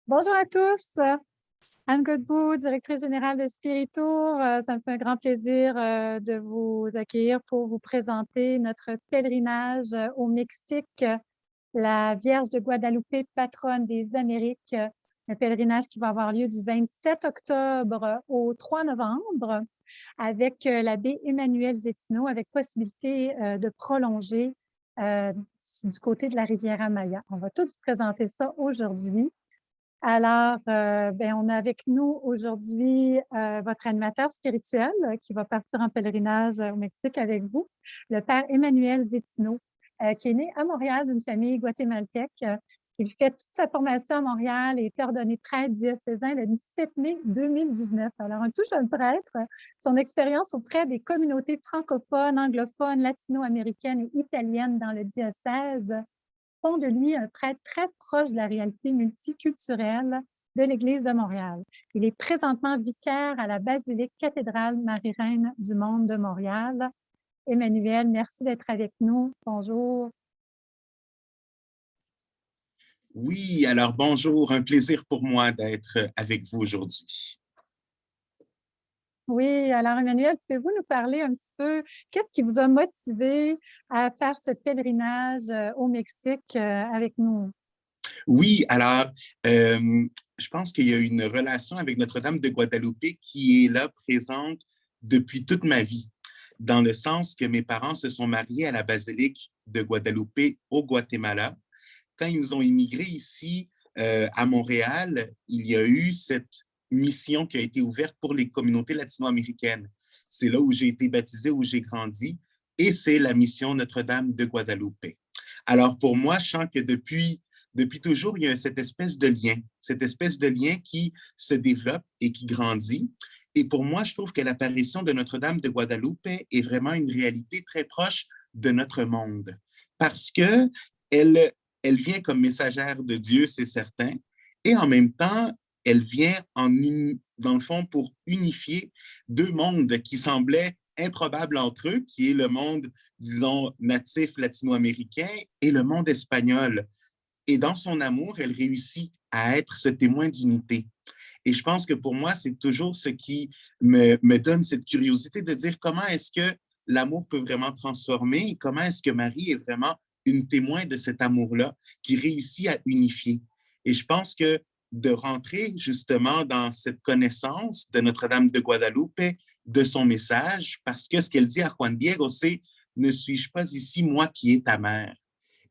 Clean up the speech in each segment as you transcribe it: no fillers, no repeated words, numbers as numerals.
Bonjour à tous. Anne Godbout, directrice générale de Spiritour. Ça me fait un grand plaisir de vous accueillir pour vous présenter notre pèlerinage au Mexique, la Vierge de Guadalupe, patronne des Amériques. Un pèlerinage qui va avoir lieu du 27 octobre au 3 novembre avec l'abbé Emmanuel Zétino, avec possibilité de prolonger du côté de la Riviera Maya. On va tous vous présenter ça aujourd'hui. Alors, on a avec nous aujourd'hui votre animateur spirituel qui va partir en pèlerinage au Mexique avec vous, le père Emmanuel Zétino, qui est né à Montréal d'une famille guatémaltèque. Il fait toute sa formation à Montréal et est ordonné prêtre diocésain le 17 mai 2019. Alors, un tout jeune prêtre, son expérience auprès des communautés francophones, anglophones, latino-américaines et italiennes dans le diocèse font de lui un prêtre très proche de la réalité multiculturelle de l'Église de Montréal. Il est présentement vicaire à la basilique cathédrale Marie-Reine du Monde de Montréal. Emmanuel, merci d'être avec nous. Bonjour. Oui, alors bonjour, un plaisir pour moi d'être avec vous aujourd'hui. Oui, alors Emmanuel, pouvez-vous nous parler un petit peu, qu'est-ce qui vous a motivé à faire ce pèlerinage au Mexique avec nous? Oui, alors, je pense qu'il y a une relation avec Notre-Dame de Guadalupe qui est là, présente depuis toute ma vie, dans le sens que mes parents se sont mariés à la basilique de Guadalupe au Guatemala. Quand ils ont immigré ici à Montréal, il y a eu cette mission qui a été ouverte pour les communautés latino-américaines. C'est là où j'ai été baptisé, où j'ai grandi, et c'est la mission Notre-Dame de Guadalupe. Alors pour moi, je sens que depuis toujours, il y a cette espèce de lien qui se développe et qui grandit. Et pour moi, je trouve que l'apparition de Notre-Dame de Guadalupe est vraiment une réalité très proche de notre monde, parce que elle vient comme messagère de Dieu, c'est certain, et en même temps, elle vient dans le fond pour unifier deux mondes qui semblaient improbables entre eux, qui est le monde, disons, natif latino-américain et le monde espagnol. Et dans son amour, elle réussit à être ce témoin d'unité. Et je pense que pour moi, c'est toujours ce qui me donne cette curiosité de dire comment est-ce que l'amour peut vraiment transformer et comment est-ce que Marie est vraiment une témoin de cet amour-là qui réussit à unifier. Et je pense que de rentrer justement dans cette connaissance de Notre-Dame de Guadalupe, de son message, parce que ce qu'elle dit à Juan Diego, c'est « Ne suis-je pas ici, moi qui est ta mère ?»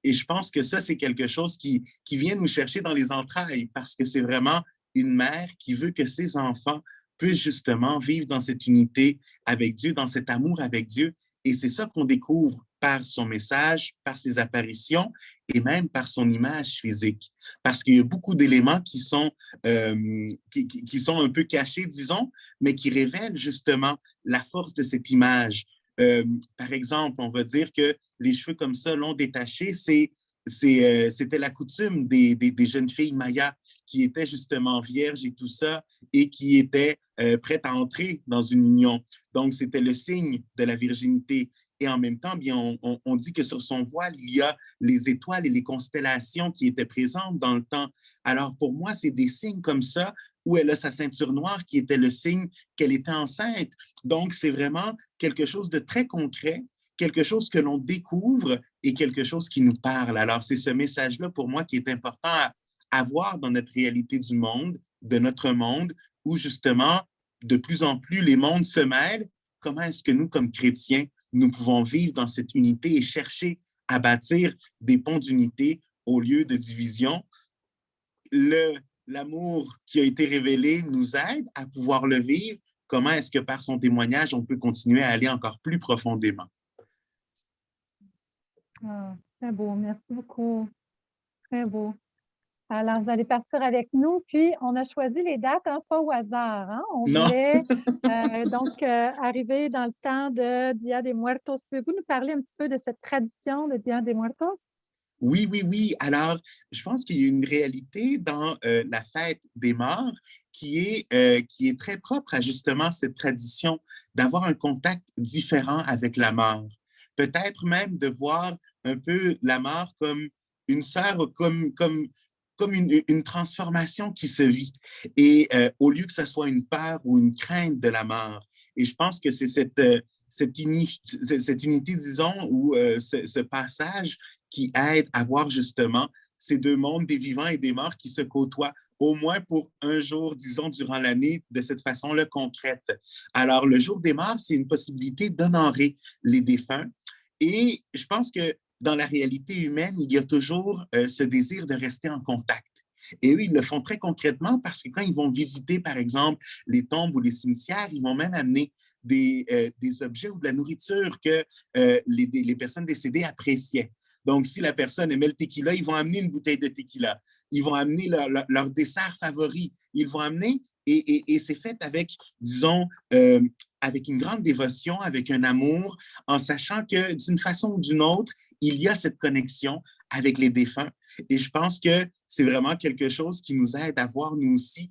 Et je pense que ça, c'est quelque chose qui vient nous chercher dans les entrailles parce que c'est vraiment une mère qui veut que ses enfants puissent justement vivre dans cette unité avec Dieu, dans cet amour avec Dieu. Et c'est ça qu'on découvre par son message, par ses apparitions et même par son image physique. Parce qu'il y a beaucoup d'éléments qui sont un peu cachés, disons, mais qui révèlent justement la force de cette image. Par exemple, on va dire que les cheveux comme ça, longs détachés, c'était la coutume des jeunes filles mayas qui étaient justement vierges et tout ça, et qui étaient prêtes à entrer dans une union. Donc, c'était le signe de la virginité. Et en même temps, bien, on dit que sur son voile, il y a les étoiles et les constellations qui étaient présentes dans le temps. Alors, pour moi, c'est des signes comme ça où elle a sa ceinture noire qui était le signe qu'elle était enceinte. Donc, c'est vraiment quelque chose de très concret, quelque chose que l'on découvre et quelque chose qui nous parle. Alors, c'est ce message-là pour moi qui est important à avoir dans notre réalité du monde, de notre monde, où justement, de plus en plus, les mondes se mêlent. Comment est-ce que nous, comme chrétiens, nous pouvons vivre dans cette unité et chercher à bâtir des ponts d'unité au lieu de division? L'amour qui a été révélé nous aide à pouvoir le vivre. Comment est-ce que par son témoignage, on peut continuer à aller encore plus profondément? Ah, très beau, merci beaucoup. Très beau. Alors, vous allez partir avec nous, puis on a choisi les dates, hein, pas au hasard. Hein? On Non. voulait arriver dans le temps de Dia de Muertos. Pouvez-vous nous parler un petit peu de cette tradition de Dia de Muertos? Oui, oui, oui. Alors, je pense qu'il y a une réalité dans la fête des morts qui est très propre à justement cette tradition d'avoir un contact différent avec la mort. Peut-être même de voir un peu la mort comme une sœur, comme comme une transformation qui se vit. Et au lieu que ce soit une peur ou une crainte de la mort. Et je pense que c'est cette unité, disons, ou ce passage qui aide à voir justement ces deux mondes, des vivants et des morts, qui se côtoient au moins pour un jour, disons, durant l'année, de cette façon-là concrète. Alors, le jour des morts, c'est une possibilité d'honorer les défunts. Et je pense que dans la réalité humaine, il y a toujours ce désir de rester en contact. Et eux, ils le font très concrètement parce que quand ils vont visiter, par exemple, les tombes ou les cimetières, ils vont même amener des objets ou de la nourriture que les personnes décédées appréciaient. Donc, si la personne aimait le tequila, ils vont amener une bouteille de tequila. Ils vont amener leur dessert favori. Ils vont amener, et c'est fait avec, disons, avec une grande dévotion, avec un amour, en sachant que d'une façon ou d'une autre, il y a cette connexion avec les défunts. Et je pense que c'est vraiment quelque chose qui nous aide à voir, nous aussi,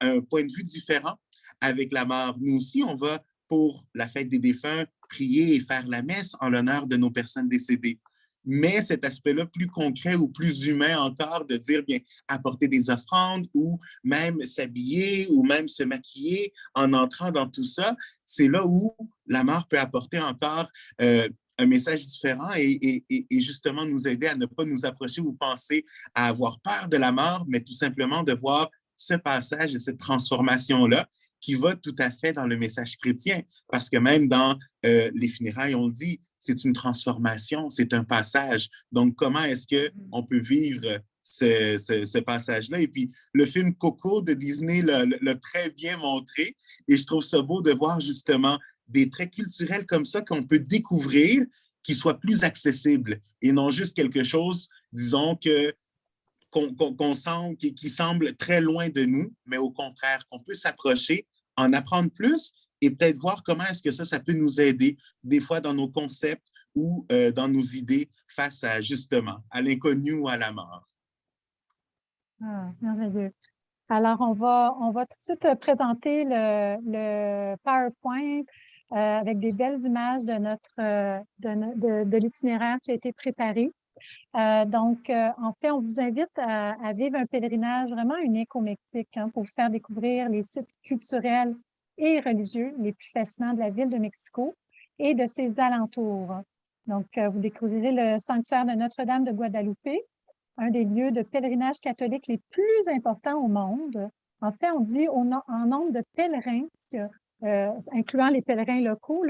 un point de vue différent avec la mort. Nous aussi, on va, pour la fête des défunts, prier et faire la messe en l'honneur de nos personnes décédées. Mais cet aspect-là plus concret ou plus humain encore, de dire, bien, apporter des offrandes ou même s'habiller ou même se maquiller en entrant dans tout ça, c'est là où la mort peut apporter encore un message différent et justement nous aider à ne pas nous approcher ou penser à avoir peur de la mort, mais tout simplement de voir ce passage et cette transformation-là qui va tout à fait dans le message chrétien. Parce que même dans les funérailles, on dit, c'est une transformation, c'est un passage. Donc, comment est-ce qu'on peut vivre ce passage-là? Et puis, le film Coco de Disney l'a très bien montré. Et je trouve ça beau de voir justement des traits culturels comme ça qu'on peut découvrir, qui soient plus accessibles et non juste quelque chose, disons, qu'on sent, qui semble très loin de nous, mais au contraire, qu'on peut s'approcher, en apprendre plus et peut-être voir comment est-ce que ça peut nous aider, des fois dans nos concepts ou dans nos idées face à, justement, à l'inconnu ou à la mort. Ah, merveilleux. Alors, on va tout de suite présenter le PowerPoint avec des belles images de l'itinéraire qui a été préparé. En fait, on vous invite à vivre un pèlerinage vraiment unique au Mexique pour vous faire découvrir les sites culturels et religieux les plus fascinants de la ville de Mexico et de ses alentours. Donc, vous découvrirez le sanctuaire de Notre-Dame de Guadalupe, un des lieux de pèlerinage catholique les plus importants au monde. En fait, on dit en nombre de pèlerins, incluant les pèlerins locaux,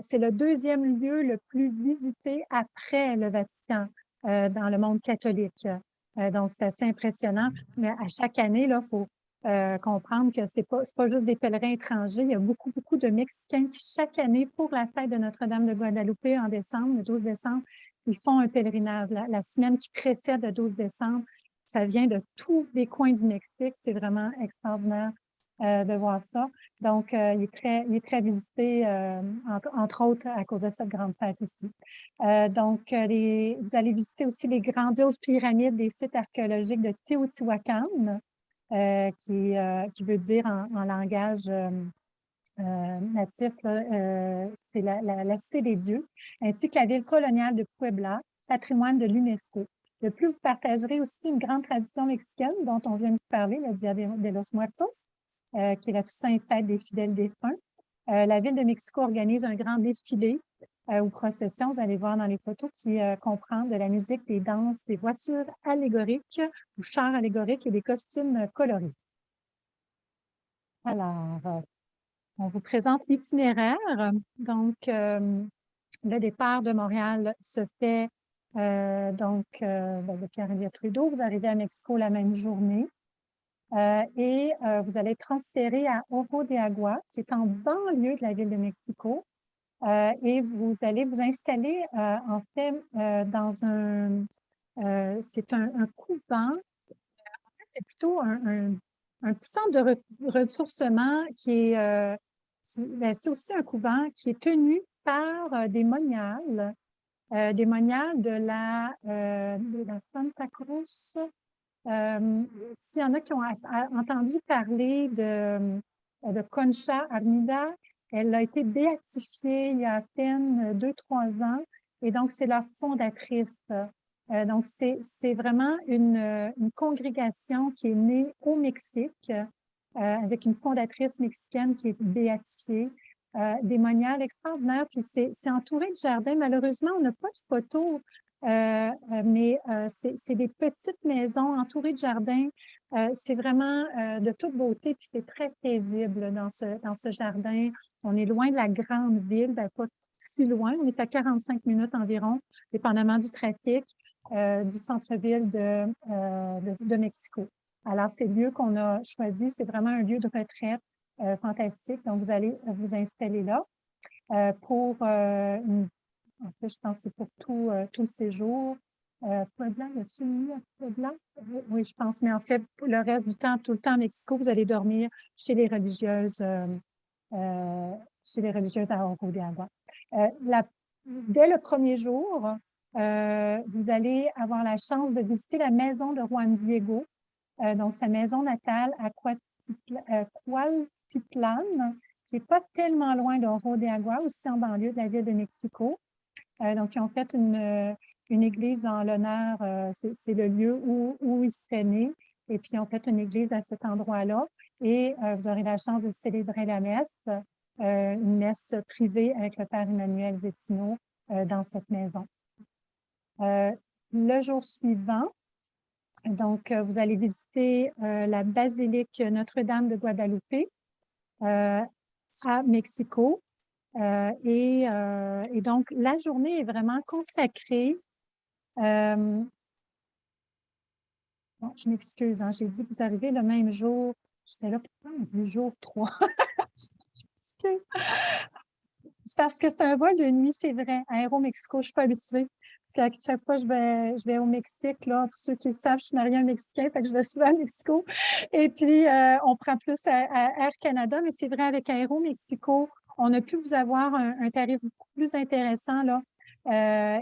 c'est le deuxième lieu le plus visité après le Vatican dans le monde catholique. Donc, c'est assez impressionnant. Mais à chaque année, il faut comprendre que c'est pas juste des pèlerins étrangers. Il y a beaucoup, beaucoup de Mexicains qui, chaque année, pour la fête de Notre-Dame de Guadalupe en décembre, le 12 décembre, ils font un pèlerinage. La semaine qui précède le 12 décembre, ça vient de tous les coins du Mexique. C'est vraiment extraordinaire de voir ça. Donc, il est très visité, entre autres, à cause de cette grande fête aussi. Vous allez visiter aussi les grandioses pyramides des sites archéologiques de Teotihuacan, qui veut dire en langage natif, c'est la cité des dieux, ainsi que la ville coloniale de Puebla, patrimoine de l'UNESCO. De plus, vous partagerez aussi une grande tradition mexicaine dont on vient de parler, le Dia de los Muertos, qui est la Toussaint fête des fidèles défunts. La ville de Mexico organise un grand défilé ou procession, vous allez voir dans les photos, qui comprend de la musique, des danses, des voitures allégoriques ou chars allégoriques et des costumes colorés. Alors, on vous présente l'itinéraire. Donc, le départ de Montréal se fait de Pierre-Éliott Trudeau. Vous arrivez à Mexico la même journée et vous allez être transféré à Oro de Agua, qui est en banlieue de la ville de Mexico. Et vous allez vous installer en fait dans c'est un couvent. En fait, c'est plutôt un petit centre de ressourcement qui est c'est aussi un couvent qui est tenu par des moniales de la Santa Cruz. S'il y en a qui ont entendu parler de Concha Armida, elle a été béatifiée il y a à peine 2-3 ans et donc c'est la fondatrice Donc, c'est vraiment une congrégation qui est née au Mexique avec une fondatrice mexicaine qui est béatifiée, des moniales extraordinaires. Puis c'est entouré de jardins. Malheureusement, on n'a pas de photos, mais c'est des petites maisons entourées de jardins. C'est vraiment de toute beauté, puis c'est très paisible dans ce jardin. On est loin de la grande ville, ben, pas si loin. On est à 45 minutes environ, dépendamment du trafic, du centre-ville de Mexico. Alors, c'est le lieu qu'on a choisi. C'est vraiment un lieu de retraite fantastique. Donc, vous allez vous installer là pour en fait, je pense que c'est pour tout le séjour. Puebla, as-tu mis Puebla? Oui, je pense. Mais en fait, le reste du temps, tout le temps à Mexico, vous allez dormir chez les religieuses à Oro de Agua. Dès le premier jour, vous allez avoir la chance de visiter la maison de Juan Diego, donc sa maison natale à Cuautitlan, qui n'est pas tellement loin d'Oro de Agua, aussi en banlieue de la ville de Mexico. Donc, ils ont fait une église en l'honneur, c'est le lieu où il serait né, et puis ils ont fait une église à cet endroit-là, et vous aurez la chance de célébrer la messe, une messe privée avec le père Emmanuel Zétino dans cette maison. Le jour suivant, donc, vous allez visiter la basilique Notre-Dame de Guadalupe à Mexico. Et donc, la journée est vraiment consacrée. Bon, je m'excuse, hein, j'ai dit que vous arrivez le même jour. J'étais là pour le jour 3. C'est parce que c'est un vol de nuit, c'est vrai. À Aéromexico, je ne suis pas habituée. Parce qu'à chaque fois, je vais au Mexique, là. Pour ceux qui le savent, je suis mariée à un Mexicain, fait que je vais souvent à Mexico. Et puis, on prend plus à Air Canada, mais c'est vrai, avec Aéromexico, on a pu vous avoir un tarif beaucoup plus intéressant, là.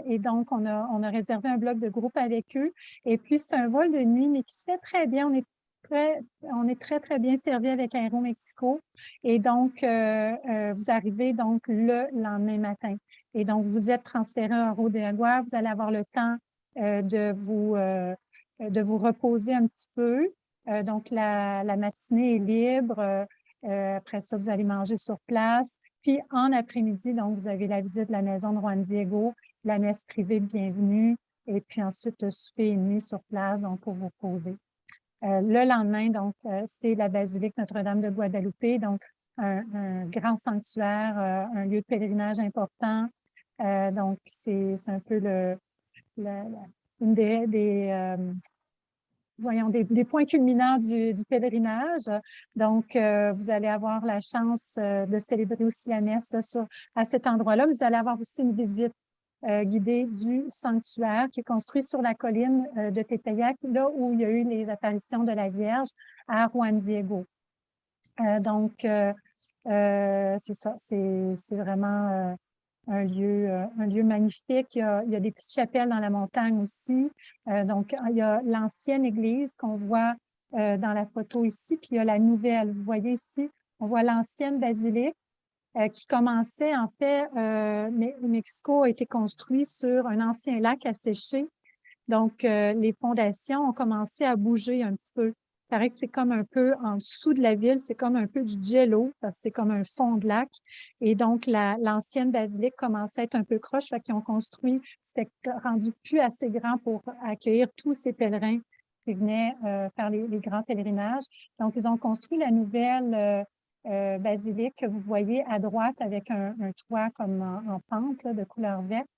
Et donc, on a réservé un bloc de groupe avec eux. Et puis, c'est un vol de nuit, mais qui se fait très bien. On est très, très bien servi avec Aéromexico. Et donc, vous arrivez donc le lendemain matin. Et donc, vous êtes transféré à Oro de Agua. Vous allez avoir le temps de vous reposer un petit peu. Donc, la matinée est libre. Après ça, vous allez manger sur place. Puis, en après-midi, donc, vous avez la visite de la maison de Juan Diego, la messe privée de bienvenue, et puis ensuite, le souper et nuit sur place, donc, pour vous poser. Le lendemain, donc, c'est la basilique Notre-Dame de Guadalupe, donc un grand sanctuaire, un lieu de pèlerinage important. Donc, c'est un peu une des points culminants du pèlerinage. Donc, vous allez avoir la chance de célébrer aussi la messe là, à cet endroit-là. Vous allez avoir aussi une visite guidée du sanctuaire qui est construit sur la colline de Tepeyac, là où il y a eu les apparitions de la Vierge à Juan Diego. Donc, c'est ça, c'est vraiment un lieu magnifique. Il y a des petites chapelles dans la montagne aussi. Donc, il y a l'ancienne église qu'on voit dans la photo ici, puis il y a la nouvelle. Vous voyez ici, on voit l'ancienne basilique qui commençait, en fait, Mexico a été construit sur un ancien lac asséché. Donc, les fondations ont commencé à bouger un petit peu. Il paraît que c'est comme un peu en dessous de la ville, c'est comme un peu du jello, parce que c'est comme un fond de lac. Et donc, l'ancienne basilique commençait à être un peu croche, fait qu'ils ont construit, c'était rendu plus assez grand pour accueillir tous ces pèlerins qui venaient faire les grands pèlerinages. Donc, ils ont construit la nouvelle basilique que vous voyez à droite avec un toit comme en pente là, de couleur verte.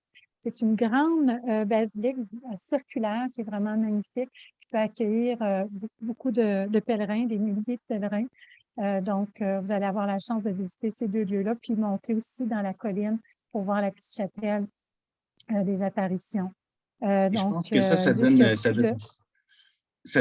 C'est une grande basilique circulaire qui est vraiment magnifique, qui peut accueillir beaucoup de pèlerins, des milliers de pèlerins. Donc, vous allez avoir la chance de visiter ces deux lieux-là, puis monter aussi dans la colline pour voir la petite chapelle des apparitions. Je pense que ça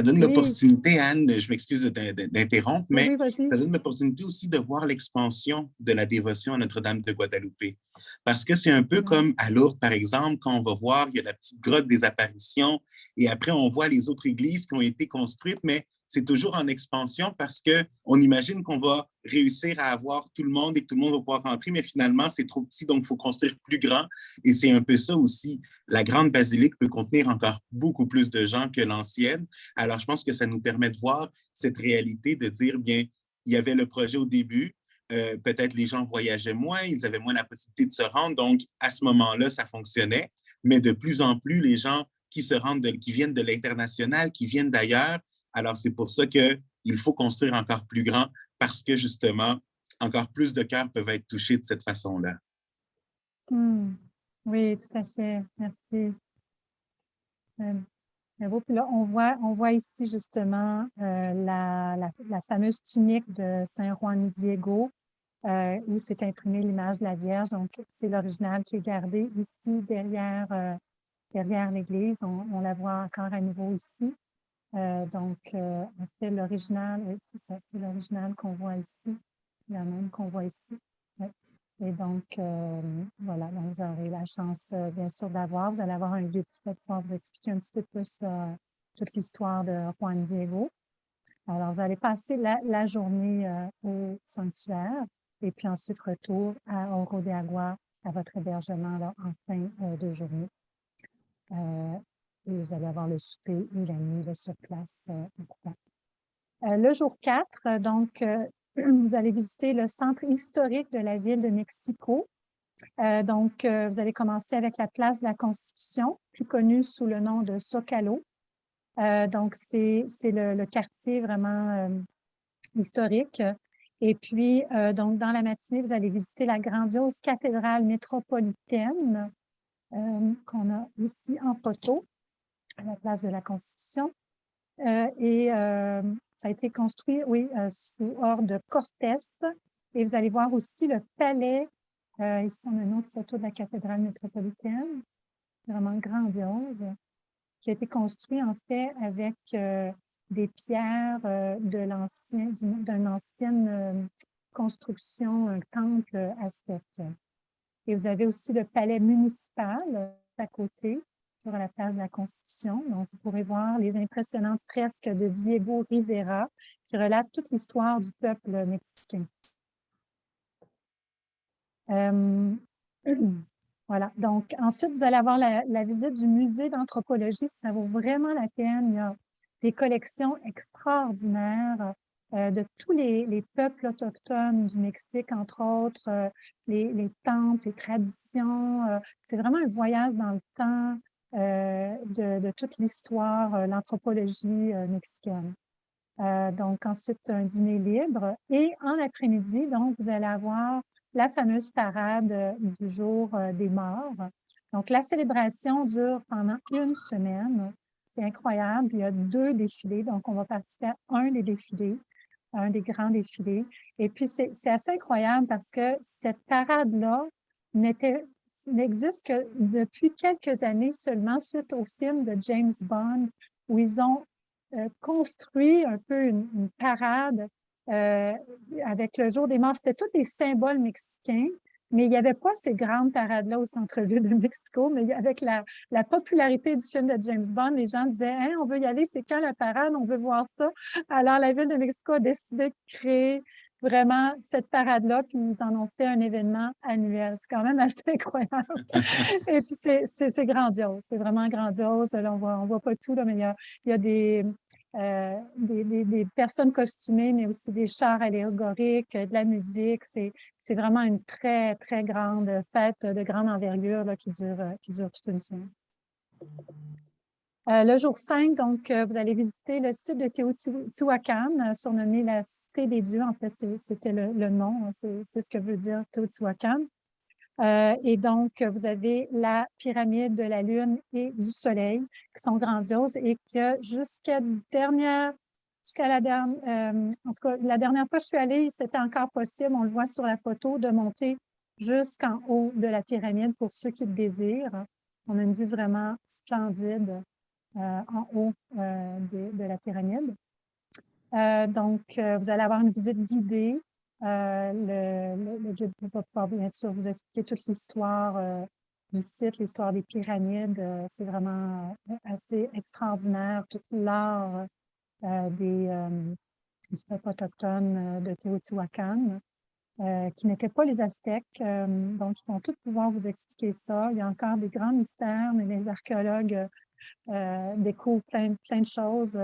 donne Oui, l'opportunité, Anne, je m'excuse d'interrompre, mais oui, vas-y. ça donne l'opportunité aussi de voir l'expansion de la dévotion à Notre-Dame de Guadalupe. Parce que c'est un peu comme à Lourdes, par exemple, quand on va voir, il y a la petite grotte des apparitions et après, on voit les autres églises qui ont été construites, mais c'est toujours en expansion parce qu'on imagine qu'on va réussir à avoir tout le monde et que tout le monde va pouvoir rentrer, mais finalement, c'est trop petit, donc il faut construire plus grand. Et c'est un peu ça aussi. La grande basilique peut contenir encore beaucoup plus de gens que l'ancienne. Alors, je pense que ça nous permet de voir cette réalité, de dire, bien, il y avait le projet au début, peut-être les gens voyageaient moins, ils avaient moins la possibilité de se rendre, donc à ce moment-là, ça fonctionnait. Mais de plus en plus, les gens qui se rendent, qui viennent de l'international, qui viennent d'ailleurs, alors c'est pour ça qu'il faut construire encore plus grand parce que justement, encore plus de cœurs peuvent être touchés de cette façon-là. Oui, tout à fait. Merci. Puis là, on voit ici justement la fameuse tunique de Saint Juan Diego, où s'est imprimée l'image de la Vierge. Donc, c'est l'original qui est gardé ici derrière l'église. On la voit encore à nouveau ici. En fait, l'original, oui, c'est ça, c'est l'original qu'on voit ici. C'est la même qu'on voit ici. Ouais. Et donc, voilà, donc vous aurez la chance, bien sûr, d'avoir. Vous allez avoir un guide qui va pouvoir vous expliquer un petit peu plus toute l'histoire de Juan Diego. Alors, vous allez passer la journée au sanctuaire et puis ensuite retour à Oro de Agua, à votre hébergement là, en fin de journée. Et vous allez avoir le souper et la nuit là, sur place. Le jour 4, donc, vous allez visiter le centre historique de la ville de Mexico. Donc, vous allez commencer avec la place de la Constitution, plus connue sous le nom de Zócalo. Donc, c'est le quartier vraiment historique. Et puis, donc, dans la matinée, vous allez visiter la grandiose cathédrale métropolitaine qu'on a ici en photo, à la place de la Constitution. Ça a été construit, oui, sous ordre de Cortés. Et vous allez voir aussi le palais. Ici, on a une autre photo de la cathédrale métropolitaine, vraiment grandiose, qui a été construit, en fait, avec des pierres d'une ancienne construction, un temple aztèque. Et vous avez aussi le palais municipal à côté, sur la place de la Constitution. Donc, vous pourrez voir les impressionnantes fresques de Diego Rivera qui relatent toute l'histoire du peuple mexicain. Voilà. Donc, ensuite, vous allez avoir la visite du musée d'anthropologie. Ça vaut vraiment la peine. Il y a des collections extraordinaires de tous les peuples autochtones du Mexique, entre autres, les temples, les traditions. C'est vraiment un voyage dans le temps de toute l'histoire, l'anthropologie mexicaine. Donc, ensuite, un dîner libre. Et en après-midi, donc, vous allez avoir la fameuse parade du jour des morts. Donc, la célébration dure pendant une semaine. C'est incroyable. Il y a 2 défilés. Donc, on va participer à un des défilés, un des grands défilés. Et puis, c'est assez incroyable parce que cette parade-là n'existe que depuis quelques années seulement suite au film de James Bond où ils ont construit un peu une parade avec le jour des morts. C'était tous des symboles mexicains, mais il n'y avait pas ces grandes parades-là au centre-ville de Mexico. Mais avec la popularité du film de James Bond, les gens disaient hein, on veut y aller, c'est quand la parade, on veut voir ça. Alors, la ville de Mexico a décidé de créer vraiment cette parade-là, puis ils en ont fait un événement annuel. C'est quand même assez incroyable. Et puis, c'est grandiose. C'est vraiment grandiose. Là, on voit pas tout, là, mais il y a des personnes costumées, mais aussi des chars allégoriques, de la musique. C'est vraiment une très, très grande fête de grande envergure là, qui dure toute une semaine. Le jour 5, donc, vous allez visiter le site de Teotihuacan, surnommé la Cité des Dieux. En fait, c'était le nom, c'est ce que veut dire Teotihuacan. Et donc, vous avez la pyramide de la Lune et du Soleil qui sont grandioses et que jusqu'à la dernière, en tout cas, la dernière fois que je suis allée, c'était encore possible, on le voit sur la photo, de monter jusqu'en haut de la pyramide pour ceux qui le désirent. On a une vue vraiment splendide en haut de la pyramide. Donc, vous allez avoir une visite guidée. Le guide va pouvoir bien sûr vous expliquer toute l'histoire du site, l'histoire des pyramides. C'est vraiment assez extraordinaire, tout l'art du peuple autochtone de Teotihuacan, qui n'étaient pas les Aztèques. Donc, ils vont tous pouvoir vous expliquer ça. Il y a encore des grands mystères, mais les archéologues découvrent plein de choses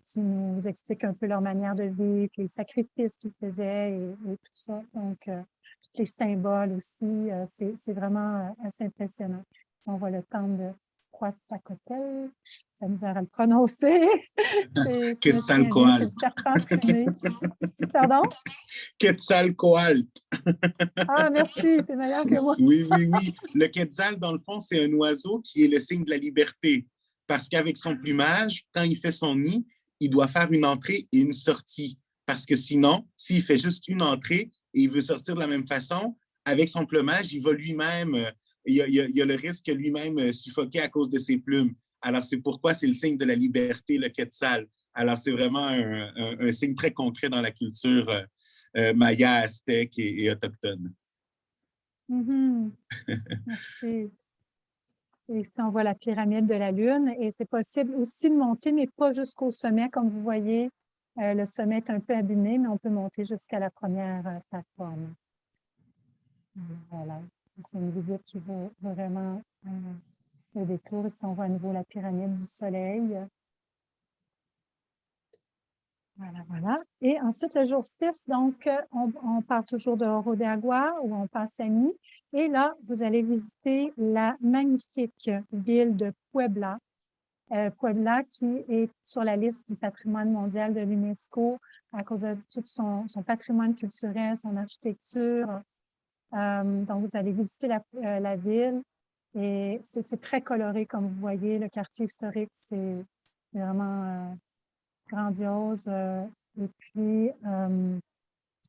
qui nous expliquent un peu leur manière de vivre, les sacrifices qu'ils faisaient et tout ça. Donc, tous les symboles aussi, c'est vraiment assez impressionnant. On voit le temple de Quetzalcoatl, la misère à le prononcer. Je me souviens bien, c'est le Quetzalcoatl. serpent traîné. Pardon? Quetzalcoatl. Ah, merci, t'es meilleur que moi. Oui, oui, oui. Le quetzal, dans le fond, c'est un oiseau qui est le signe de la liberté. Parce qu'avec son plumage, quand il fait son nid, il doit faire une entrée et une sortie. Parce que sinon, s'il fait juste une entrée et il veut sortir de la même façon, avec son plumage, il va lui-même, il y a le risque de lui-même suffoquer à cause de ses plumes. Alors, c'est pourquoi c'est le signe de la liberté, le quetzal. Alors, c'est vraiment un signe très concret dans la culture maya, aztèque et autochtone. Merci. Et ici, on voit la pyramide de la Lune et c'est possible aussi de monter, mais pas jusqu'au sommet. Comme vous voyez, le sommet est un peu abîmé, mais on peut monter jusqu'à la première plateforme. Voilà. C'est une visite qui vaut vraiment le détour. Ici, on voit à nouveau la pyramide du Soleil. Voilà, voilà. Et ensuite, le jour 6, donc, on part toujours de Oro de Agua où on passe la nuit. Et là, vous allez visiter la magnifique ville de Puebla. Puebla qui est sur la liste du patrimoine mondial de l'UNESCO à cause de tout son patrimoine culturel, son architecture. Donc, vous allez visiter la ville et c'est très coloré, comme vous voyez. Le quartier historique, c'est vraiment grandiose. Et puis,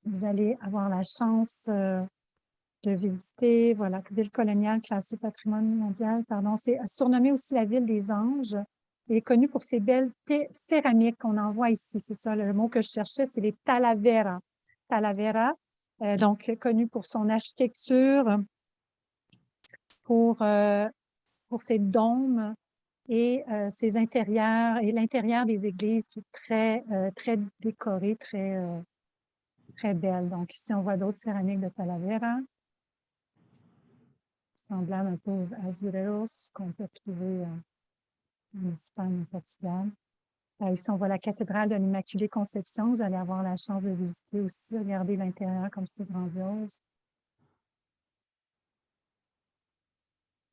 vous allez avoir la chance de visiter, voilà, ville coloniale classée patrimoine mondial, pardon. C'est surnommé aussi la ville des anges. Elle est connue pour ses belles céramiques qu'on en voit ici. C'est ça, le mot que je cherchais, c'est les Talavera. Talavera, donc connue pour son architecture, pour ses dômes et ses intérieurs et l'intérieur des églises qui est très décoré, très belle. Donc ici, on voit d'autres céramiques de Talavera, semblables un peu aux azuleros qu'on peut trouver en Espagne, au Portugal. Ici, on voit la cathédrale de l'Immaculée Conception. Vous allez avoir la chance de visiter aussi. Regardez l'intérieur comme c'est grandiose.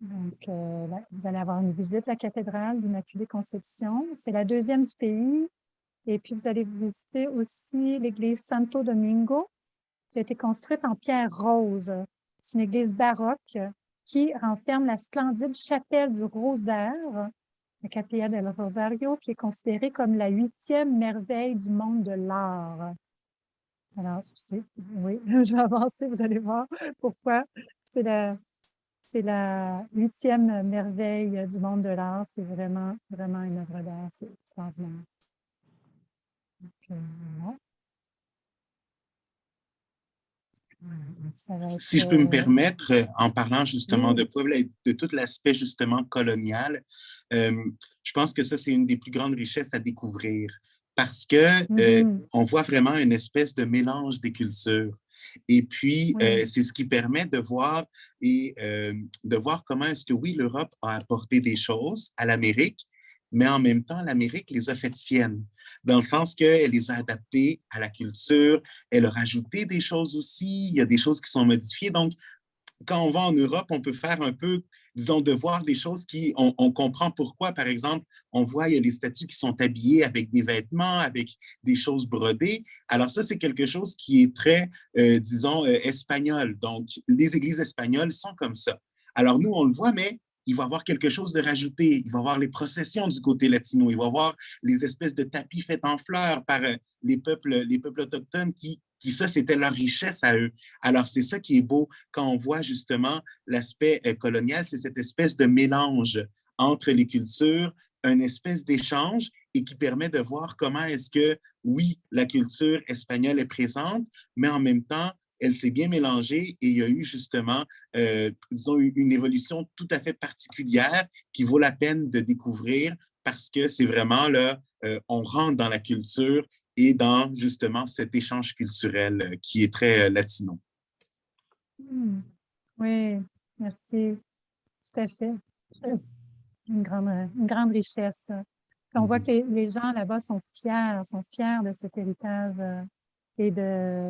Donc, vous allez avoir une visite à la cathédrale de l'Immaculée Conception. C'est la deuxième du pays. Et puis, vous allez visiter aussi l'église Santo Domingo, qui a été construite en pierre rose. C'est une église baroque qui renferme la splendide chapelle du Rosaire, la Capilla del Rosario, qui est considérée comme la 8e merveille du monde de l'art. Alors, excusez, oui, je vais avancer, vous allez voir pourquoi. C'est la 8e merveille du monde de l'art. C'est vraiment une œuvre d'art. C'est extraordinaire. Donc, voilà. Ça va être, Si je peux me permettre, en parlant justement de Puebla et de tout l'aspect justement colonial, je pense que ça, c'est une des plus grandes richesses à découvrir parce que on voit vraiment une espèce de mélange des cultures. Et puis, c'est ce qui permet de voir comment est-ce que, oui, l'Europe a apporté des choses à l'Amérique, mais en même temps, l'Amérique les a faites siennes, dans le sens qu'elle les a adaptées à la culture, elle a rajouté des choses aussi, il y a des choses qui sont modifiées. Donc, quand on va en Europe, on peut faire un peu, disons, de voir des choses on comprend pourquoi. Par exemple, on voit, il y a les statues qui sont habillées avec des vêtements, avec des choses brodées. Alors ça, c'est quelque chose qui est très, disons, espagnol. Donc, les églises espagnoles sont comme ça. Alors nous, on le voit, mais il va y avoir quelque chose de rajouté. Il va y avoir les processions du côté latino. Il va y avoir les espèces de tapis faits en fleurs par les peuples autochtones qui ça, c'était leur richesse à eux. Alors, c'est ça qui est beau quand on voit justement l'aspect colonial, c'est cette espèce de mélange entre les cultures, une espèce d'échange et qui permet de voir comment est-ce que, oui, la culture espagnole est présente, mais en même temps, elle s'est bien mélangée et il y a eu justement, disons, une évolution tout à fait particulière qui vaut la peine de découvrir parce que c'est vraiment là, on rentre dans la culture et dans justement cet échange culturel qui est très latino. Oui, merci. Tout à fait. Une grande richesse. Puis on voit que les gens là-bas sont fiers de cet héritage et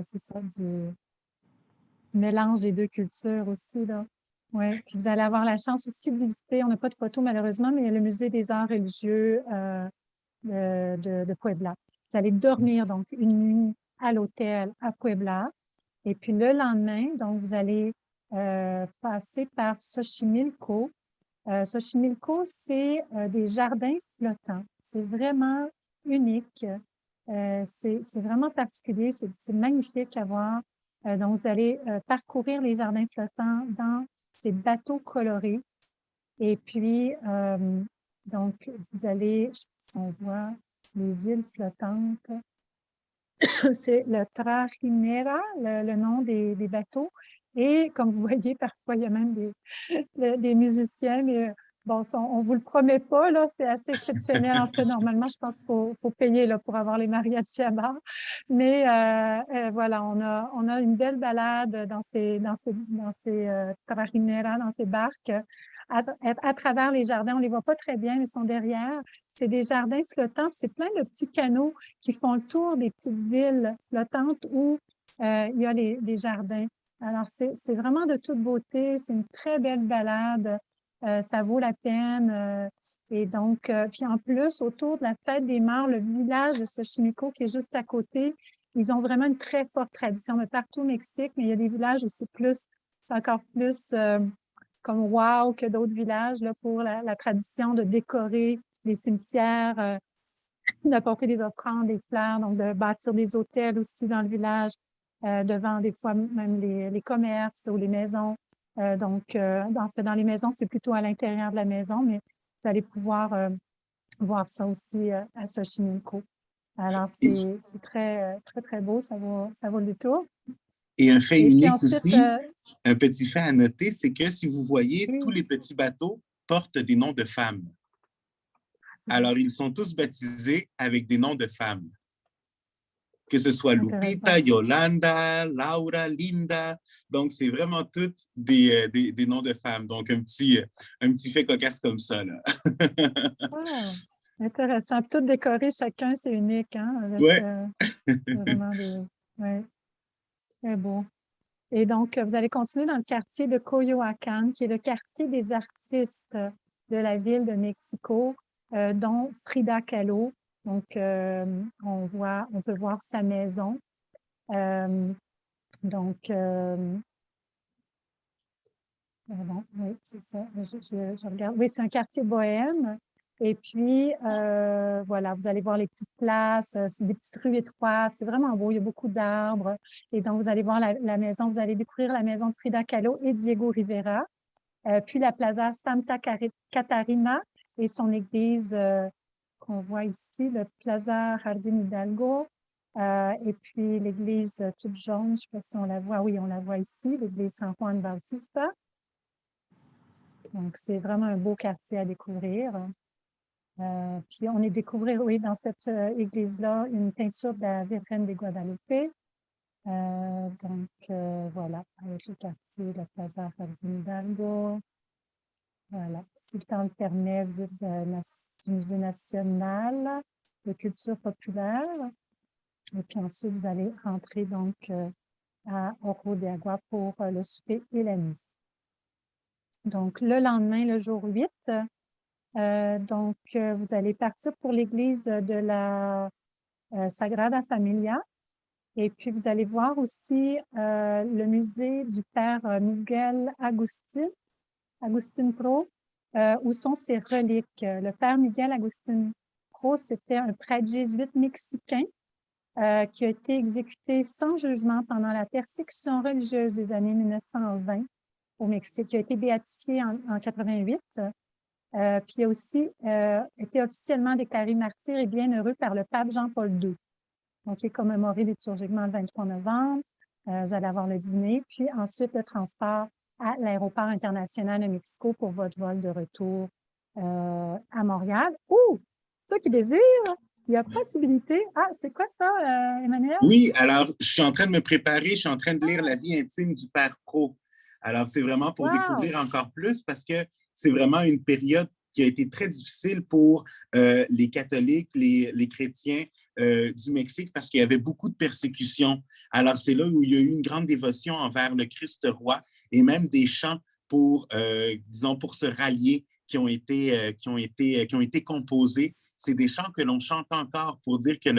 c'est ça, du mélange des deux cultures aussi, là. Ouais. Puis vous allez avoir la chance aussi de visiter, on n'a pas de photos malheureusement, mais il y a le Musée des arts religieux de Puebla. Vous allez dormir donc une nuit à l'hôtel à Puebla. Et puis le lendemain, donc vous allez passer par Xochimilco. Xochimilco, c'est des jardins flottants. C'est vraiment unique. C'est vraiment particulier. C'est magnifique à voir. Donc, vous allez parcourir les jardins flottants dans ces bateaux colorés. Et puis, donc, vous allez, si on voit les îles flottantes, c'est le Trajinera, le nom des bateaux. Et comme vous voyez, parfois, il y a même des musiciens, mais bon, on ne vous le promet pas, là, c'est assez exceptionnel. En fait, normalement, je pense qu'il faut payer là, pour avoir les mariachis à bord. Mais voilà, on a une belle balade dans ces trajinera, dans ces barques, à travers les jardins. On ne les voit pas très bien, ils sont derrière. C'est des jardins flottants, c'est plein de petits canaux qui font le tour des petites îles flottantes où il y a les jardins. Alors, c'est vraiment de toute beauté. C'est une très belle balade. Ça vaut la peine. Et donc, puis en plus, autour de la fête des Morts, le village de Xochimilco qui est juste à côté, ils ont vraiment une très forte tradition. Mais partout au Mexique, mais il y a des villages aussi c'est encore plus comme wow que d'autres villages là, pour la tradition de décorer les cimetières, d'apporter des offrandes, des fleurs, donc de bâtir des hôtels aussi dans le village, devant des fois même les commerces ou les maisons. Dans les maisons, c'est plutôt à l'intérieur de la maison, mais vous allez pouvoir voir ça aussi à Xochimilco. Alors, Et, c'est très, très, très beau, ça vaut le détour. et un fait Et puis unique ensuite, aussi, un petit fait à noter, c'est que si vous voyez, tous oui, les petits bateaux portent des noms de femmes. c'est Alors, ils sont tous baptisés avec des noms de femmes, que ce soit Lupita, intéressant. Yolanda, Laura, Linda. Donc, c'est vraiment toutes des noms de femmes. Donc, un petit fait cocasse comme ça, là. Wow, intéressant. Tout décoré, chacun, c'est unique, hein, avec Ouais. vraiment ouais, très beau. Et donc, vous allez continuer dans le quartier de Coyoacán, qui est le quartier des artistes de la ville de Mexico, dont Frida Kahlo. Donc, on peut voir sa maison. Euh, donc, pardon, oui, c'est ça. Je regarde. Oui, c'est un quartier bohème. Et puis, voilà, vous allez voir les petites places, c'est des petites rues étroites. C'est vraiment beau. Il y a beaucoup d'arbres. Et donc, vous allez voir la maison, vous allez découvrir la maison de Frida Kahlo et Diego Rivera. Puis la plaza Santa Catarina et son église qu'on voit ici, le Plaza Jardín Hidalgo. Et puis l'église toute jaune, je ne sais pas si on la voit. Oui, on la voit ici, l'église San Juan Bautista. Donc, c'est vraiment un beau quartier à découvrir. Puis, on est découvrir, oui, dans cette église-là, une peinture de la Virgen de Guadalupe. Voilà, avec le quartier, la Plaza Jardín Hidalgo. Voilà. Si le temps le permet, visite du Musée national de culture populaire. Et puis ensuite, vous allez rentrer donc à Oro de Agua pour le souper et la nuit. Donc, le lendemain, le jour 8, vous allez partir pour l'église de la Sagrada Familia. Et puis, vous allez voir aussi le musée du père Miguel Agustin Pro, où sont ses reliques. Le père Miguel Agustin Pro, c'était un prêtre jésuite mexicain qui a été exécuté sans jugement pendant la persécution religieuse des années 1920 au Mexique, qui a été béatifié en 88. Puis il a aussi été officiellement déclaré martyr et bienheureux par le pape Jean-Paul II. Donc, il est commémoré liturgiquement le 23 novembre. Vous allez avoir le dîner, puis ensuite le transport à l'aéroport international de Mexico pour votre vol de retour à Montréal. Ouh! Ceux qui désirent, il y a possibilité. Ah, c'est quoi ça, Emmanuel? Oui, alors, je suis en train de me préparer, je suis en train de lire La vie intime du Père Pro. Alors, c'est vraiment pour Wow! découvrir encore plus parce que c'est vraiment une période qui a été très difficile pour les catholiques, les chrétiens du Mexique parce qu'il y avait beaucoup de persécutions. Alors, c'est là où il y a eu une grande dévotion envers le Christ roi et même des chants pour, disons, pour se rallier qui ont été composés. C'est des chants que l'on chante encore pour dire que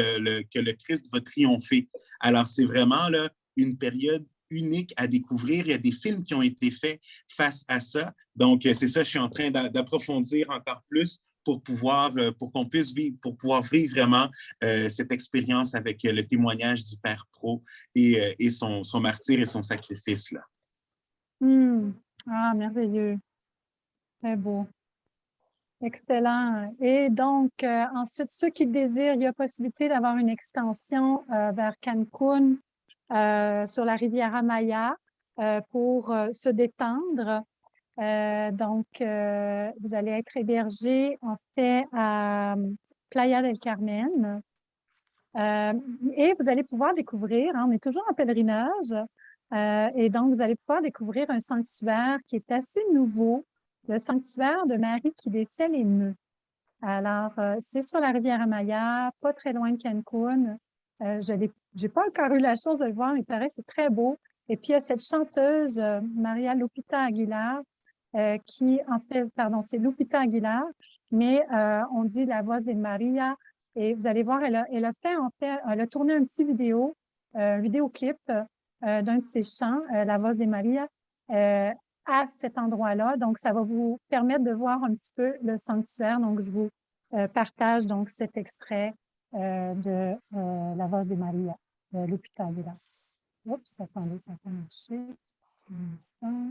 que le Christ va triompher. Alors, c'est vraiment là, une période unique à découvrir. Il y a des films qui ont été faits face à ça. Donc, c'est ça, je suis en train d'approfondir encore plus pour qu'on puisse vivre, pour pouvoir vivre vraiment cette expérience avec le témoignage du Père Pro et son martyr et son sacrifice. Là. Hmm. Ah, merveilleux. Très beau. Excellent. Et donc, ensuite, ceux qui le désirent, il y a possibilité d'avoir une extension vers Cancun sur la riviera Maya pour se détendre. Donc, vous allez être hébergé en fait à Playa del Carmen. Euh, et vous allez pouvoir découvrir, hein, on est toujours en pèlerinage, et donc vous allez pouvoir découvrir un sanctuaire qui est assez nouveau, le sanctuaire de Marie qui défait les nœuds. Alors, c'est sur la rivière Maya, pas très loin de Cancun. J'ai pas encore eu la chance de le voir, mais il paraît que c'est très beau. Et puis, il y a cette chanteuse, Maria Lupita Aguilar, qui, en fait, pardon, c'est Lupita Aguilar, mais on dit la voix de Maria. Et vous allez voir, elle a fait, en fait, elle a tourné un petit un vidéoclip d'un de ses chants, La voix de Maria, à cet endroit-là. Donc, ça va vous permettre de voir un petit peu le sanctuaire. Donc, je vous partage donc cet extrait de La voix de Maria, de l'hôpital Aguilar. Oups, attendez, ça n'a pas marché. Un instant.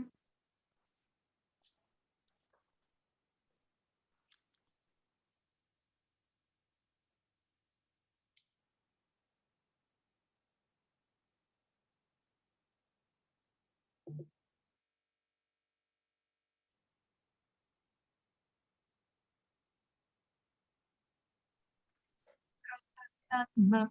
Ah, non.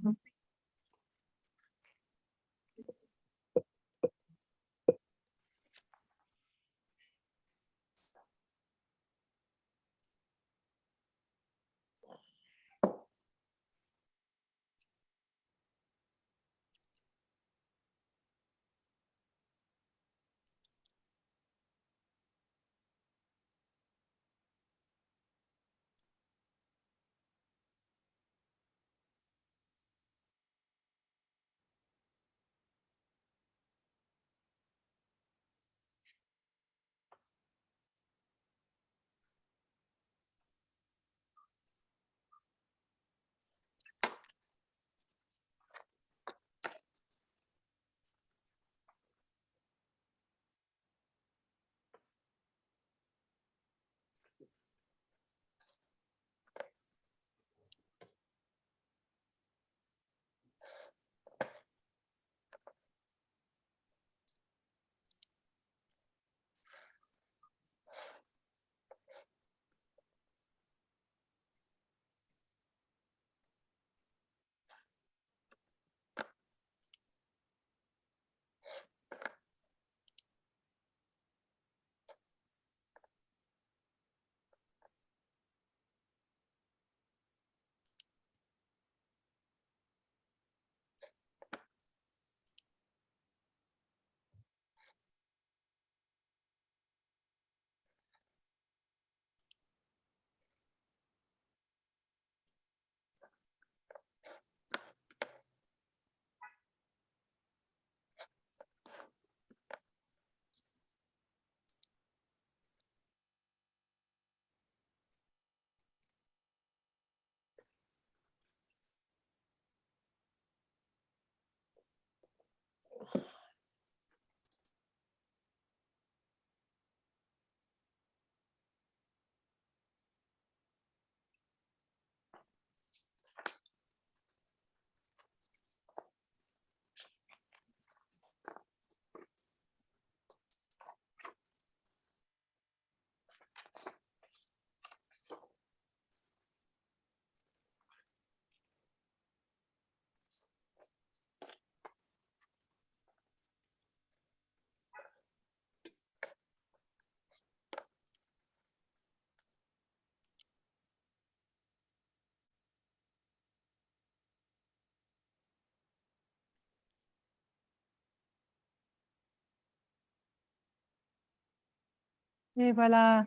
Et voilà.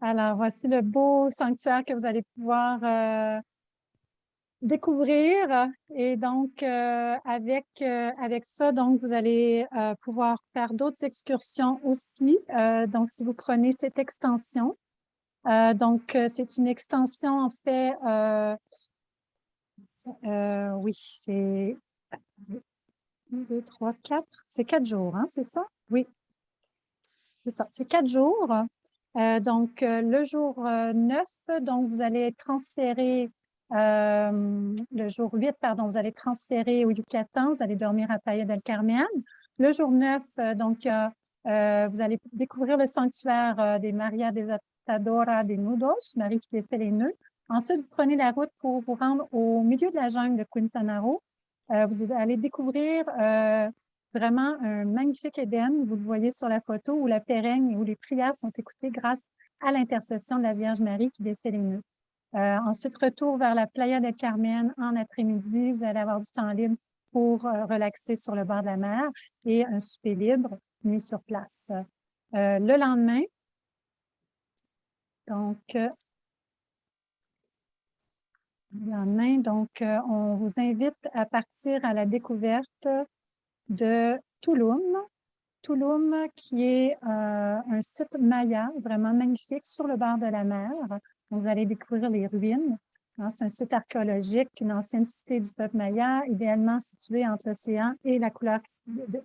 Alors, voici le beau sanctuaire que vous allez pouvoir découvrir. Et donc, avec ça, donc, vous allez pouvoir faire d'autres excursions aussi. Donc, si vous prenez cette extension, c'est une extension, en fait, oui, c'est 1, 2, 3, 4. C'est 4 jours, hein, c'est ça? Oui, c'est ça. C'est 4 jours. Le jour 9, donc, vous allez être transféré, le jour 8, pardon, vous allez être transféré au Yucatan, vous allez dormir à Playa del Carmen. Le jour 9, vous allez découvrir le sanctuaire des Maria Desatadora de Nudos, Marie qui défait les nœuds. Ensuite, vous prenez la route pour vous rendre au milieu de la jungle de Quintana Roo. Vous allez découvrir vraiment un magnifique Éden, vous le voyez sur la photo, où la pérègne, où les prières sont écoutées grâce à l'intercession de la Vierge Marie qui défait les nœuds. Ensuite, retour vers la Playa del Carmen en après-midi. Vous allez avoir du temps libre pour relaxer sur le bord de la mer et un souper libre mis sur place. Le lendemain, on vous invite à partir à la découverte de Tulum. Tulum, qui est un site maya vraiment magnifique sur le bord de la mer. Donc, vous allez découvrir les ruines. C'est un site archéologique, une ancienne cité du peuple maya, idéalement située entre l'océan et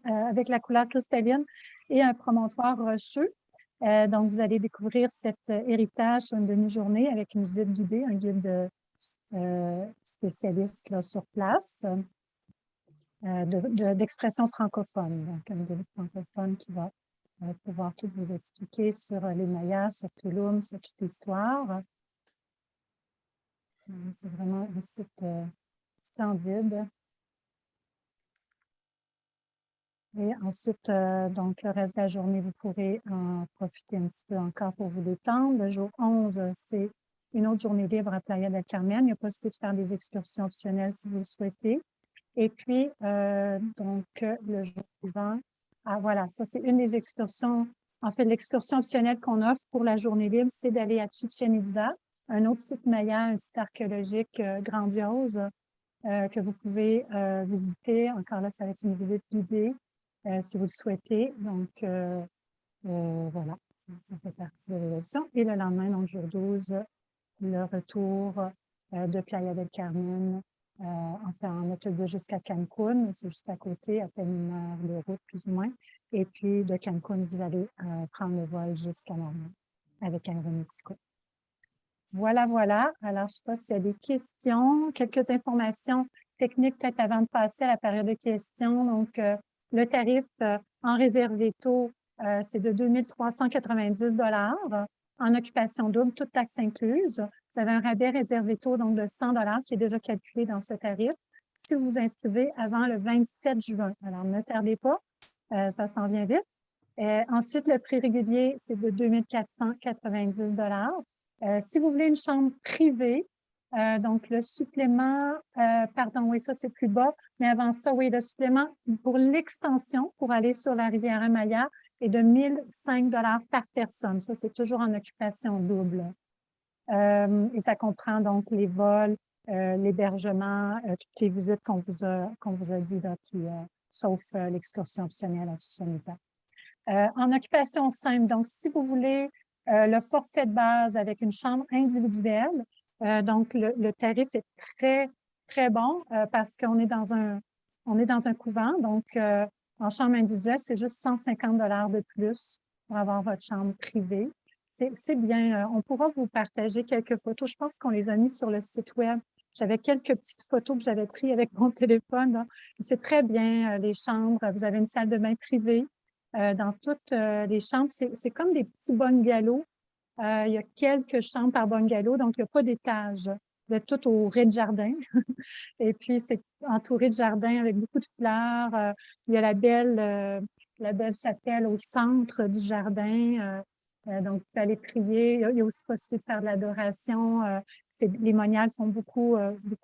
avec la couleur cristalline et un promontoire rocheux. Donc, vous allez découvrir cet héritage sur une demi-journée avec une visite guidée, un guide spécialiste là, sur place. D'expression francophone, donc un guide francophone qui va pouvoir tout vous expliquer sur les Mayas, sur Tulum, sur toute l'histoire. C'est vraiment un site splendide. Et ensuite, donc, le reste de la journée, vous pourrez en profiter un petit peu encore pour vous détendre. Le jour 11, c'est une autre journée libre à Playa del Carmen. Il y a possibilité de faire des excursions optionnelles si vous le souhaitez. Et puis, le jour suivant, voilà, ça c'est une des excursions. En fait, l'excursion optionnelle qu'on offre pour la journée libre, c'est d'aller à Chichen Itza, un autre site maya, un site archéologique grandiose que vous pouvez visiter. Encore là, ça va être une visite guidée si vous le souhaitez. Donc, voilà, ça fait partie de l'évolution. Et le lendemain, donc jour 12, le retour de Playa del Carmen, en autobus jusqu'à Cancun, c'est juste à côté, à peine une heure de route plus ou moins. Et puis de Cancun, vous allez prendre le vol jusqu'à Montréal avec Aéromexico. Voilà, voilà. Alors, je ne sais pas s'il y a des questions, quelques informations techniques peut-être avant de passer à la période de questions. Donc, le tarif en réservé taux, c'est de 2 390 $ en occupation double, toute taxe incluse. Vous avez un rabais réservé taux donc de 100 $ qui est déjà calculé dans ce tarif si vous vous inscrivez avant le 27 juin. Alors, ne tardez pas, ça s'en vient vite. Ensuite, le prix régulier, c'est de 2 490 $. Si vous voulez une chambre privée, donc le supplément, pardon, oui, ça c'est plus bas, mais avant ça, oui, le supplément pour l'extension pour aller sur la rivière Amaya est de 1 005 $ par personne. Ça, c'est toujours en occupation double. Et ça comprend donc les vols, l'hébergement, toutes les visites qu'on vous a dit, là, sauf l'excursion optionnelle à Chichen Itza. En occupation simple, donc si vous voulez le forfait de base avec une chambre individuelle, donc le tarif est très, très bon parce qu'on est dans un couvent. Donc, en chambre individuelle, c'est juste 150 $ de plus pour avoir votre chambre privée. C'est bien. On pourra vous partager quelques photos. Je pense qu'on les a mis sur le site web. J'avais quelques petites photos que j'avais prises avec mon téléphone. C'est très bien, les chambres. Vous avez une salle de bain privée. Dans toutes les chambres, c'est comme des petits bungalows. Il y a quelques chambres par bungalow, donc il n'y a pas d'étage. Vous êtes tout au rez-de-jardin. Et puis, c'est entouré de jardins avec beaucoup de fleurs. Il y a la belle chapelle au centre du jardin. Donc, vous allez prier. Il y a aussi possibilité de faire de l'adoration. Les moniales font beaucoup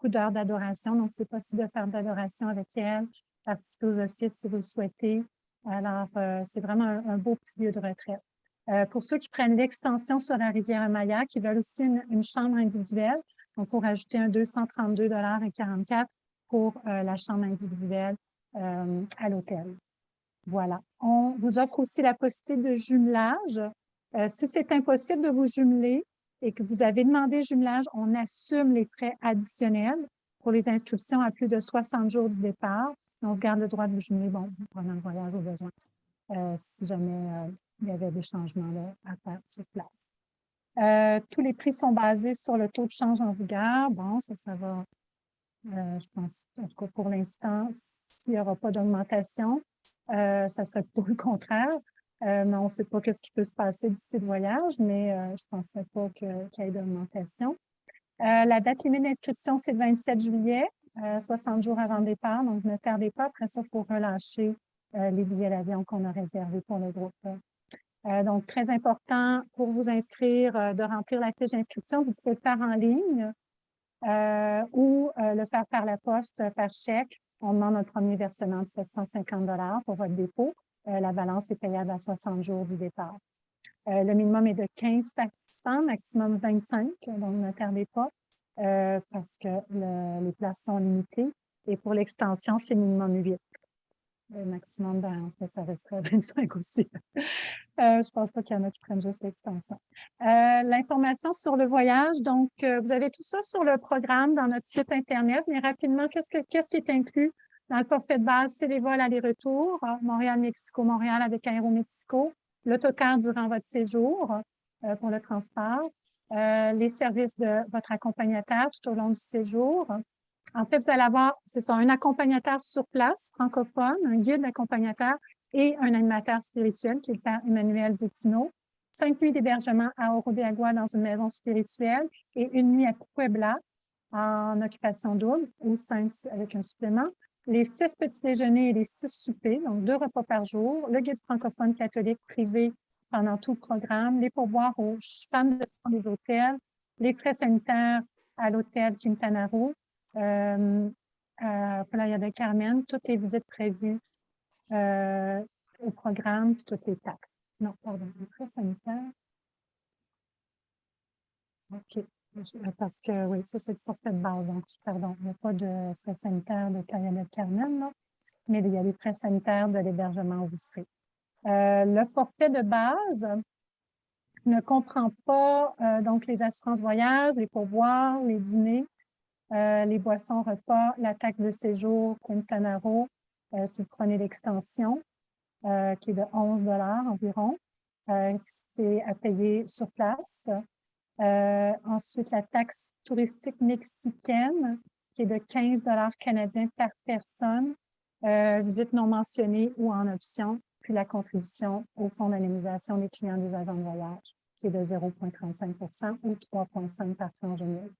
d'heures d'adoration. Donc, c'est possible de faire de l'adoration avec elles, participer aux offices si vous le souhaitez. Alors, c'est vraiment un beau petit lieu de retraite. Pour ceux qui prennent l'extension sur la Riviera-Maya, qui veulent aussi une chambre individuelle, il faut rajouter un 232,44 $ pour la chambre individuelle à l'hôtel. Voilà. On vous offre aussi la possibilité de jumelage. Si c'est impossible de vous jumeler et que vous avez demandé jumelage, on assume les frais additionnels pour les inscriptions à plus de 60 jours du départ. On se garde le droit de vous jumeler, bon, pendant le voyage au besoin, si jamais il y avait des changements là, à faire sur place. Tous les prix sont basés sur le taux de change en vigueur. Bon, ça va, je pense, en tout cas pour l'instant, s'il n'y aura pas d'augmentation, ça serait plutôt le contraire. Mais on ne sait pas ce qui peut se passer d'ici le voyage, mais je ne penserais pas qu'il y ait d'augmentation. La date limite d'inscription, c'est le 27 juillet, 60 jours avant le départ. Donc, ne tardez pas. Après ça, il faut relâcher les billets d'avion qu'on a réservés pour le groupe. Donc, très important pour vous inscrire, de remplir la fiche d'inscription. Vous pouvez le faire en ligne ou le faire par la poste, par chèque. On demande un premier versement de 750 $ pour votre dépôt. La balance est payable à 60 jours du départ. Le minimum est de 15 participants, maximum 25, donc ne tardez pas parce que les places sont limitées. Et pour l'extension, c'est minimum 8. Le maximum, en fait, ça resterait 25 aussi. Je pense pas qu'il y en a qui prennent juste l'extension. L'information sur le voyage, donc, vous avez tout ça sur le programme dans notre site Internet, mais rapidement, qu'est-ce qui est inclus dans le forfait de base? C'est les vols aller-retour, Montréal-Mexico, Montréal avec Aéromexico, l'autocar durant votre séjour pour le transport, les services de votre accompagnateur tout au long du séjour. En fait, vous allez avoir, c'est ça, un accompagnateur sur place, francophone, un guide accompagnateur et un animateur spirituel qui est le père Emmanuel Zétino. 5 nuits d'hébergement à Oro de Agua dans une maison spirituelle et une nuit à Puebla en occupation double ou 5 avec un supplément. Les 6 petits déjeuners et les 6 soupers, donc 2 repas par jour, le guide francophone catholique privé pendant tout le programme, les pourboires aux femmes des hôtels, les frais sanitaires à l'hôtel Quintana Roo, à Playa del Carmen, toutes les visites prévues au programme, puis toutes les taxes. Non, pardon, les frais sanitaires. OK. Parce que, oui, ça, c'est le forfait de base. Donc, pardon, il n'y a pas de frais sanitaires de Playa del Carmen, là, mais il y a les frais sanitaires de l'hébergement où vous serez. Le forfait de base ne comprend pas donc les assurances voyage, les pourboires, les dîners, les boissons, repas, la taxe de séjour, Quintana Roo, si vous prenez l'extension, qui est de 11 $ environ. C'est à payer sur place. Ensuite, la taxe touristique mexicaine, qui est de 15 $ canadiens par personne, visite non mentionnée ou en option, puis la contribution au fonds d'indemnisation des clients des agents de voyage, qui est de 0,35 % ou 3,5 par tranche annuelle.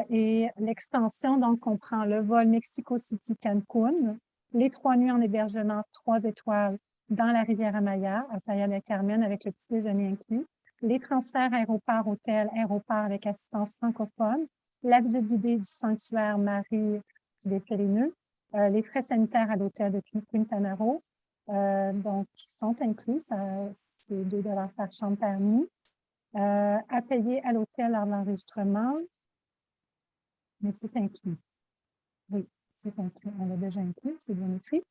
Et l'extension, donc, comprend le vol Mexico City-Cancun, les 3 nuits en hébergement 3 étoiles dans la Riviera-Maya, à Playa del Carmen, avec le petit déjeuner inclus, les transferts aéroport-hôtel, aéroport avec assistance francophone, la visite guidée du sanctuaire Marie des Périneux, les frais sanitaires à l'hôtel de Quintana Roo, donc, qui sont inclus, c'est 2 $ par chambre par nuit, à payer à l'hôtel lors de l'enregistrement, mais c'est inclus. Oui, c'est inclus. On l'a déjà inclus, c'est bien écrit.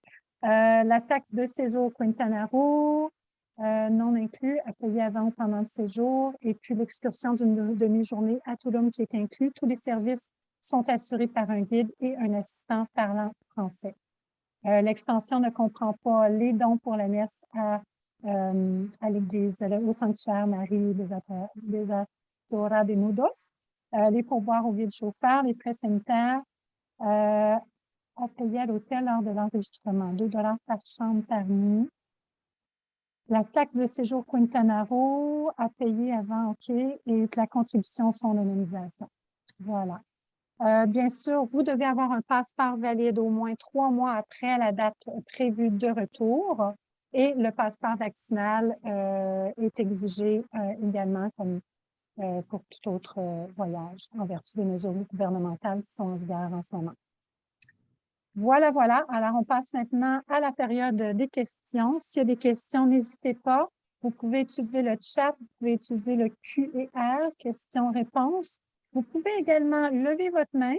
La taxe de séjour Quintana Roo, non inclus, à payer avant ou pendant le séjour, et puis l'excursion d'une demi-journée à Tulum qui est inclus. Tous les services sont assurés par un guide et un assistant parlant français. L'extension ne comprend pas les dons pour la messe à l'église, au sanctuaire Marie des Atora de Nudos, les pourboires au guide chauffeur, les frais sanitaires à payer à l'hôtel lors de l'enregistrement, 2 $ par chambre par nuit. La taxe de séjour Quintana Roo à payer avant, OK, et la contribution au fonds d'indemnisation. Voilà. Bien sûr, vous devez avoir un passeport valide au moins 3 mois après la date prévue de retour et le passeport vaccinal est exigé également comme pour tout autre voyage en vertu des mesures gouvernementales qui sont en vigueur en ce moment. Voilà, voilà. Alors, on passe maintenant à la période des questions. S'il y a des questions, n'hésitez pas. Vous pouvez utiliser le chat, vous pouvez utiliser le Q&R, questions-réponses. Vous pouvez également lever votre main.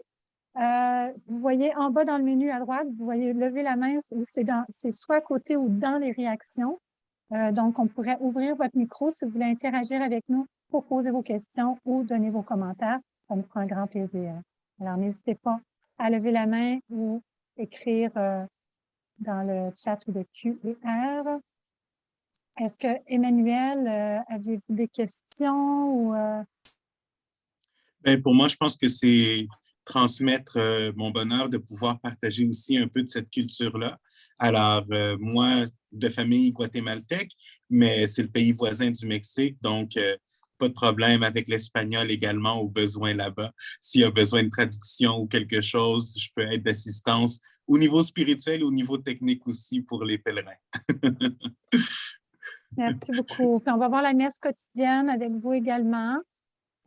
Vous voyez en bas dans le menu à droite, vous voyez lever la main, c'est soit à côté ou dans les réactions. Donc, on pourrait ouvrir votre micro si vous voulez interagir avec nous pour poser vos questions ou donner vos commentaires. Ça nous prend un grand plaisir. Alors, n'hésitez pas à lever la main ou écrire dans le chat ou le Q&R. Est-ce que, Emmanuel, aviez-vous des questions ou… Pour moi, je pense que c'est transmettre mon bonheur de pouvoir partager aussi un peu de cette culture-là. Alors, moi, de famille guatémaltèque, mais c'est le pays voisin du Mexique, donc pas de problème avec l'espagnol également au besoin là-bas. S'il y a besoin de traduction ou quelque chose, je peux être d'assistance au niveau spirituel, au niveau technique aussi pour les pèlerins. Merci beaucoup. Puis on va voir la messe quotidienne avec vous également.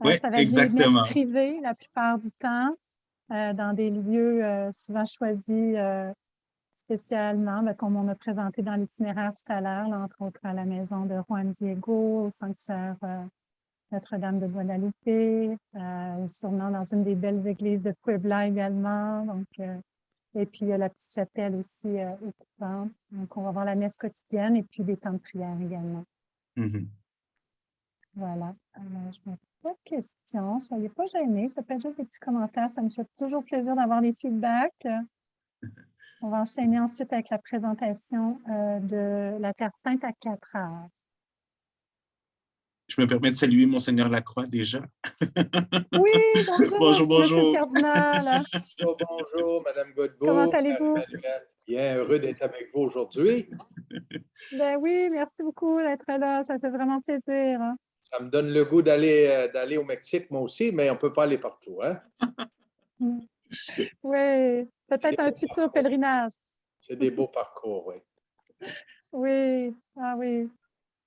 Oui, Ça va être des messes exactement. privées la plupart du temps, dans des lieux souvent choisis spécialement, comme on a présenté dans l'itinéraire tout à l'heure, entre autres à la maison de Juan Diego, au sanctuaire Notre-Dame de Guadalupe, sûrement dans une des belles églises de Puebla également. Donc, et puis, il y a la petite chapelle aussi au couvent. Donc, on va voir la messe quotidienne et puis des temps de prière également. Mm-hmm. Voilà. Je n'ai pas de questions. Soyez pas gênés. Ça peut être juste des petits commentaires. Ça me fait toujours plaisir d'avoir des feedbacks. On va enchaîner ensuite avec la présentation de la Terre Sainte à 4 heures. Je me permets de saluer Monseigneur Lacroix déjà. Oui, bonjour, bonjour, Monsieur le bonjour. cardinal. Bonjour, Madame Godbout. Comment allez-vous? Bien heureux d'être avec vous aujourd'hui. Ben oui, merci beaucoup d'être là. Ça fait vraiment plaisir. Ça me donne le goût d'aller au Mexique, moi aussi, mais on ne peut pas aller partout, hein? Oui, peut-être un futur pèlerinage. C'est des beaux parcours, oui. Oui, ah oui.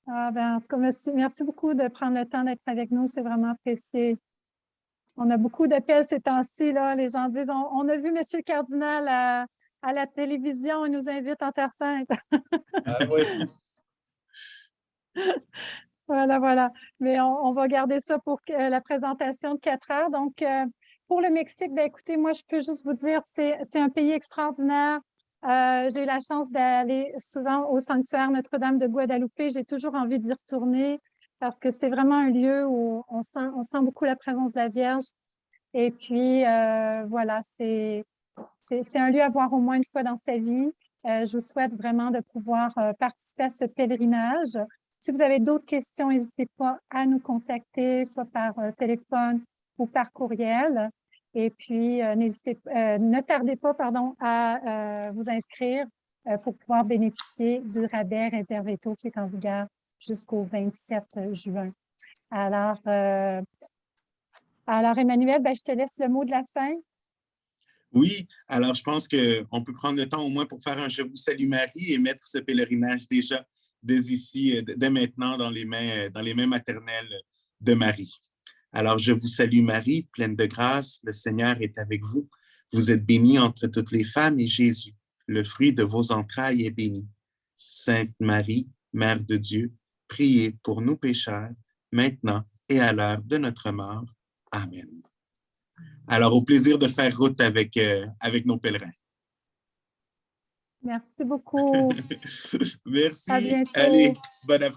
Ah ben, en tout cas, merci beaucoup de prendre le temps d'être avec nous. C'est vraiment apprécié. On a beaucoup d'appels ces temps-ci, là. Les gens disent, on a vu Monsieur le cardinal à la télévision, il nous invite en Terre Sainte. Ah oui. Voilà, voilà. Mais on va garder ça pour la présentation de 4 heures. Donc, pour le Mexique, ben écoutez, moi, je peux juste vous dire, c'est un pays extraordinaire. J'ai eu la chance d'aller souvent au sanctuaire Notre-Dame de Guadalupe. J'ai toujours envie d'y retourner parce que c'est vraiment un lieu où on sent beaucoup la présence de la Vierge. Et puis, voilà, c'est un lieu à voir au moins une fois dans sa vie. Je vous souhaite vraiment de pouvoir participer à ce pèlerinage. Si vous avez d'autres questions, n'hésitez pas à nous contacter, soit par téléphone ou par courriel. Et puis, ne tardez pas, à vous inscrire pour pouvoir bénéficier du rabais réservé taux qui est en vigueur jusqu'au 27 juin. Alors, Emmanuel, ben, je te laisse le mot de la fin. Oui, alors je pense qu'on peut prendre le temps au moins pour faire un « Je vous salue Marie » et mettre ce pèlerinage déjà dès ici, dès maintenant, dans les mains maternelles de Marie. Alors, je vous salue Marie, pleine de grâce, le Seigneur est avec vous. Vous êtes bénie entre toutes les femmes et Jésus, le fruit de vos entrailles, est béni. Sainte Marie, Mère de Dieu, priez pour nous pécheurs, maintenant et à l'heure de notre mort. Amen. Alors, au plaisir de faire route avec nos pèlerins. Merci beaucoup. Merci. À bientôt. Allez, bon après-midi.